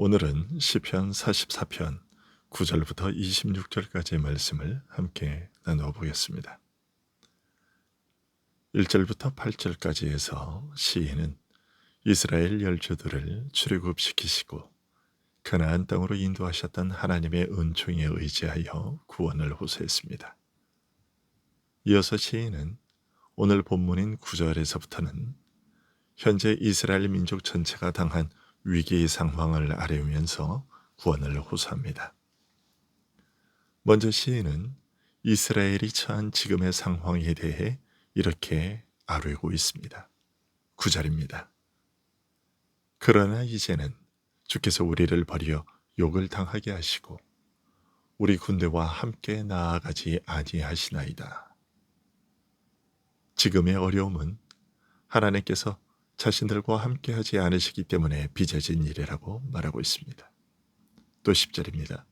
오늘은 시편 44편 9절부터 26절까지의 말씀을 함께 나누어 보겠습니다. 1절부터 8절까지 해서 시인은 이스라엘 열조들을 출애굽시키시고 가나안 땅으로 인도하셨던 하나님의 은총에 의지하여 구원을 호소했습니다. 이어서 시인은 오늘 본문인 9절에서부터는 현재 이스라엘 민족 전체가 당한 위기의 상황을 아뢰면서 구원을 호소합니다. 먼저 시인은 이스라엘이 처한 지금의 상황에 대해 이렇게 아뢰고 있습니다. 9절입니다. 그러나 이제는 주께서 우리를 버려 욕을 당하게 하시고 우리 군대와 함께 나아가지 아니하시나이다. 지금의 어려움은 하나님께서 자신들과 함께하지 않으시기 때문에 빚어진 일이라고 말하고 있습니다. 또 10절입니다.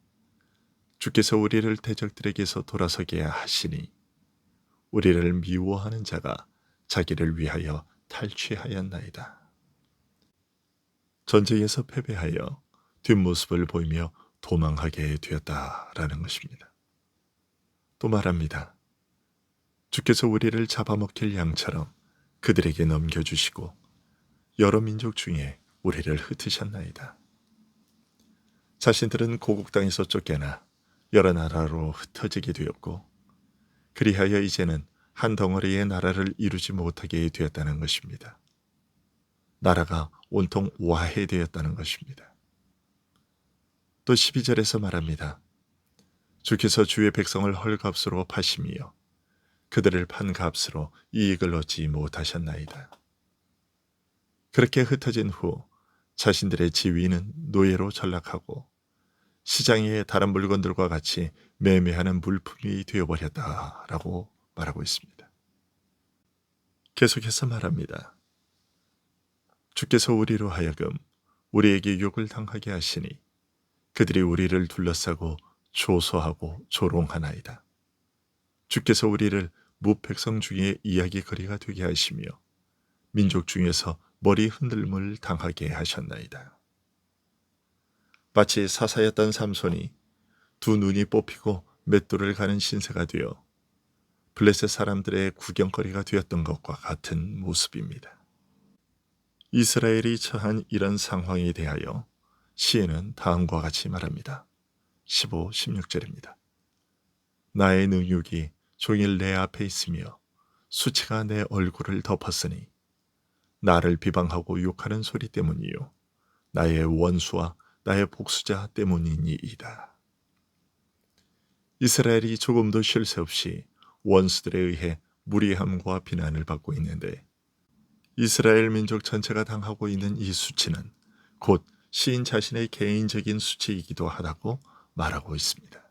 주께서 우리를 대적들에게서 돌아서게 하시니 우리를 미워하는 자가 자기를 위하여 탈취하였나이다. 전쟁에서 패배하여 뒷모습을 보이며 도망하게 되었다라는 것입니다. 또 말합니다. 주께서 우리를 잡아먹힐 양처럼 그들에게 넘겨주시고 여러 민족 중에 우리를 흩으셨나이다. 자신들은 고국 땅에서 쫓겨나 여러 나라로 흩어지게 되었고 그리하여 이제는 한 덩어리의 나라를 이루지 못하게 되었다는 것입니다. 나라가 온통 와해되었다는 것입니다. 또 12절에서 말합니다. 주께서 주의 백성을 헐값으로 파심이요 그들을 판 값으로 이익을 얻지 못하셨나이다. 그렇게 흩어진 후 자신들의 지위는 노예로 전락하고 시장의 다른 물건들과 같이 매매하는 물품이 되어버렸다라고 말하고 있습니다. 계속해서 말합니다. 주께서 우리로 하여금 우리에게 욕을 당하게 하시니 그들이 우리를 둘러싸고 조소하고 조롱하나이다. 주께서 우리를 무백성 중에 이야기거리가 되게 하시며 민족 중에서 머리 흔들림을 당하게 하셨나이다. 마치 사사였던 삼손이 두 눈이 뽑히고 맷돌을 가는 신세가 되어 블레셋 사람들의 구경거리가 되었던 것과 같은 모습입니다. 이스라엘이 처한 이런 상황에 대하여 시인은 다음과 같이 말합니다. 15, 16절입니다. 나의 능욕이 종일 내 앞에 있으며 수치가 내 얼굴을 덮었으니 나를 비방하고 욕하는 소리 때문이요 나의 원수와 나의 복수자 때문이니이다. 이스라엘이 조금도 쉴 새 없이 원수들에 의해 무리함과 비난을 받고 있는데 이스라엘 민족 전체가 당하고 있는 이 수치는 곧 시인 자신의 개인적인 수치이기도 하다고 말하고 있습니다.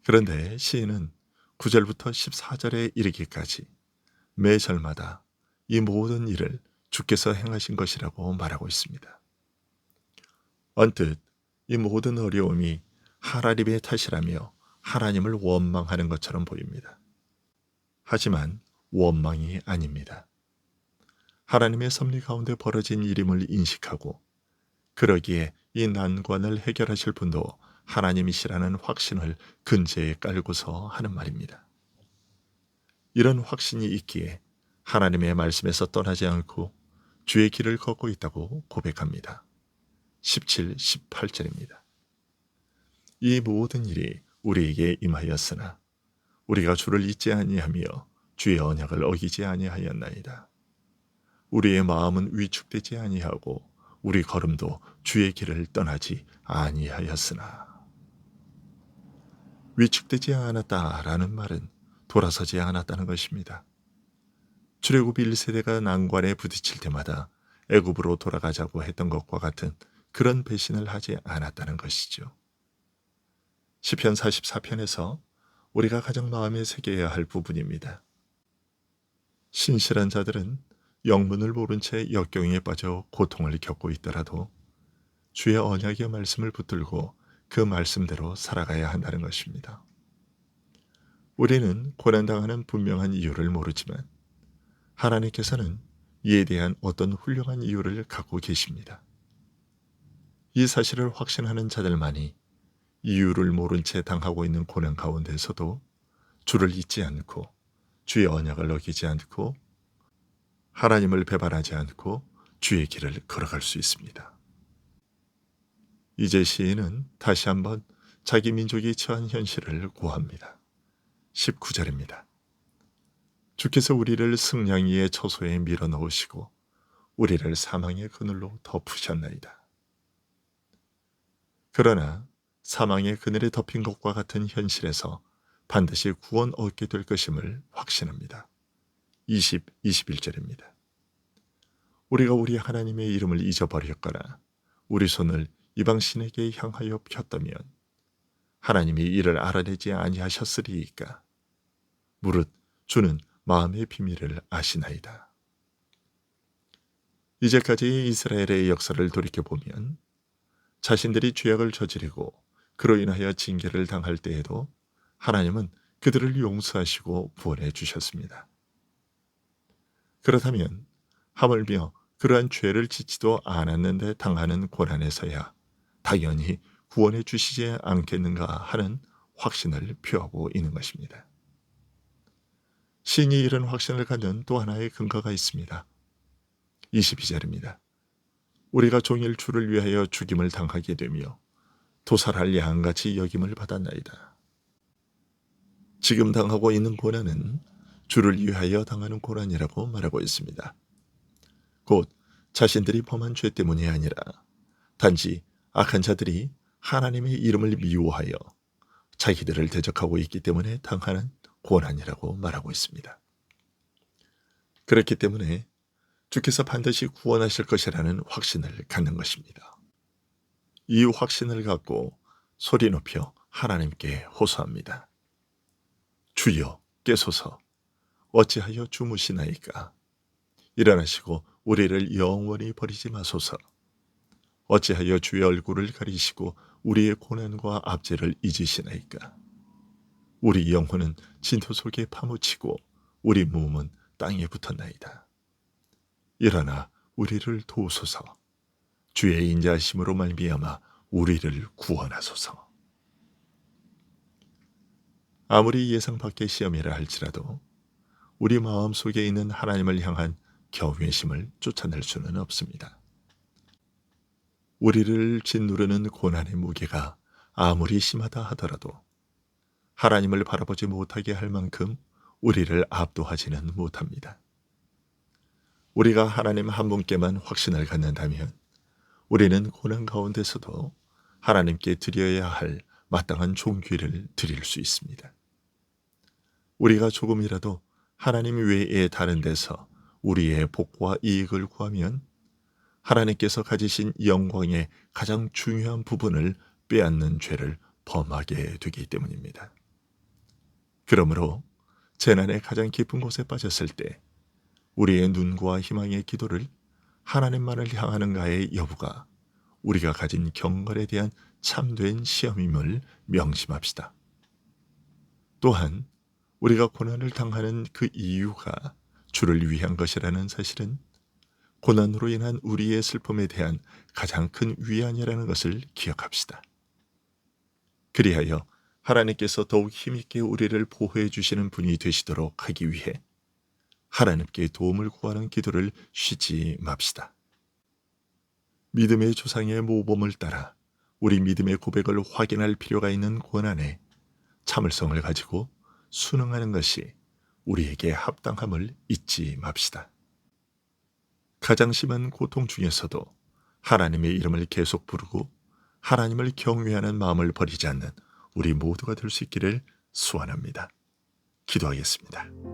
그런데 시인은 9절부터 14절에 이르기까지 매 절마다 이 모든 일을 주께서 행하신 것이라고 말하고 있습니다. 언뜻 이 모든 어려움이 하나님의 탓이라며 하나님을 원망하는 것처럼 보입니다. 하지만 원망이 아닙니다. 하나님의 섭리 가운데 벌어진 일임을 인식하고 그러기에 이 난관을 해결하실 분도 하나님이시라는 확신을 근제에 깔고서 하는 말입니다. 이런 확신이 있기에 하나님의 말씀에서 떠나지 않고 주의 길을 걷고 있다고 고백합니다. 17, 18절입니다. 이 모든 일이 우리에게 임하였으나 우리가 주를 잊지 아니하며 주의 언약을 어기지 아니하였나이다. 우리의 마음은 위축되지 아니하고 우리 걸음도 주의 길을 떠나지 아니하였으나. 위축되지 않았다라는 말은 돌아서지 않았다는 것입니다. 출애굽 1세대가 난관에 부딪힐 때마다 애굽으로 돌아가자고 했던 것과 같은 그런 배신을 하지 않았다는 것이죠. 시편 44편에서 우리가 가장 마음에 새겨야 할 부분입니다. 신실한 자들은 영문을 모른 채 역경에 빠져 고통을 겪고 있더라도 주의 언약의 말씀을 붙들고 그 말씀대로 살아가야 한다는 것입니다. 우리는 고난당하는 분명한 이유를 모르지만 하나님께서는 이에 대한 어떤 훌륭한 이유를 갖고 계십니다. 이 사실을 확신하는 자들만이 이유를 모른 채 당하고 있는 고난 가운데서도 주를 잊지 않고 주의 언약을 어기지 않고 하나님을 배반하지 않고 주의 길을 걸어갈 수 있습니다. 이제 시인은 다시 한번 자기 민족이 처한 현실을 고합니다. 19절입니다. 주께서 우리를 승냥이의 처소에 밀어넣으시고 우리를 사망의 그늘로 덮으셨나이다. 그러나 사망의 그늘에 덮인 것과 같은 현실에서 반드시 구원 얻게 될 것임을 확신합니다. 20, 21절입니다. 우리가 우리 하나님의 이름을 잊어버렸거나 우리 손을 이방신에게 향하여 폈다면 하나님이 이를 알아내지 아니하셨으리이까. 무릇 주는 마음의 비밀을 아시나이다. 이제까지의 이스라엘의 역사를 돌이켜보면 자신들이 죄악을 저지르고 그로 인하여 징계를 당할 때에도 하나님은 그들을 용서하시고 구원해 주셨습니다. 그렇다면 하물며 그러한 죄를 짓지도 않았는데 당하는 고난에서야 당연히 구원해 주시지 않겠는가 하는 확신을 표하고 있는 것입니다. 신이 이런 확신을 갖는 또 하나의 근거가 있습니다. 22절입니다. 우리가 종일 주를 위하여 죽임을 당하게 되며 도살할 양같이 여김을 받았나이다. 지금 당하고 있는 고난은 주를 위하여 당하는 고난이라고 말하고 있습니다. 곧 자신들이 범한 죄 때문이 아니라 단지 악한 자들이 하나님의 이름을 미워하여 자기들을 대적하고 있기 때문에 당하는 고난이라고 말하고 있습니다. 그렇기 때문에 주께서 반드시 구원하실 것이라는 확신을 갖는 것입니다. 이 확신을 갖고 소리 높여 하나님께 호소합니다. 주여 깨소서 어찌하여 주무시나이까. 일어나시고 우리를 영원히 버리지 마소서. 어찌하여 주의 얼굴을 가리시고 우리의 고난과 압제를 잊으시나이까. 우리 영혼은 진토 속에 파묻히고 우리 몸은 땅에 붙었나이다. 일어나 우리를 도우소서. 주의 인자하심으로 말미암아 우리를 구원하소서. 아무리 예상 밖의 시험이라 할지라도 우리 마음속에 있는 하나님을 향한 경외심을 쫓아낼 수는 없습니다. 우리를 짓누르는 고난의 무게가 아무리 심하다 하더라도 하나님을 바라보지 못하게 할 만큼 우리를 압도하지는 못합니다. 우리가 하나님 한 분께만 확신을 갖는다면 우리는 고난 가운데서도 하나님께 드려야 할 마땅한 종귀를 드릴 수 있습니다. 우리가 조금이라도 하나님 외에 다른 데서 우리의 복과 이익을 구하면 하나님께서 가지신 영광의 가장 중요한 부분을 빼앗는 죄를 범하게 되기 때문입니다. 그러므로 재난의 가장 깊은 곳에 빠졌을 때 우리의 눈과 희망의 기도를 하나님만을 향하는가의 여부가 우리가 가진 경건에 대한 참된 시험임을 명심합시다. 또한 우리가 고난을 당하는 그 이유가 주를 위한 것이라는 사실은 고난으로 인한 우리의 슬픔에 대한 가장 큰 위안이라는 것을 기억합시다. 그리하여 하나님께서 더욱 힘있게 우리를 보호해 주시는 분이 되시도록 하기 위해 하나님께 도움을 구하는 기도를 쉬지 맙시다. 믿음의 조상의 모범을 따라 우리 믿음의 고백을 확인할 필요가 있는 고난에 참을성을 가지고 순응하는 것이 우리에게 합당함을 잊지 맙시다. 가장 심한 고통 중에서도 하나님의 이름을 계속 부르고 하나님을 경외하는 마음을 버리지 않는 우리 모두가 될 수 있기를 소원합니다. 기도하겠습니다.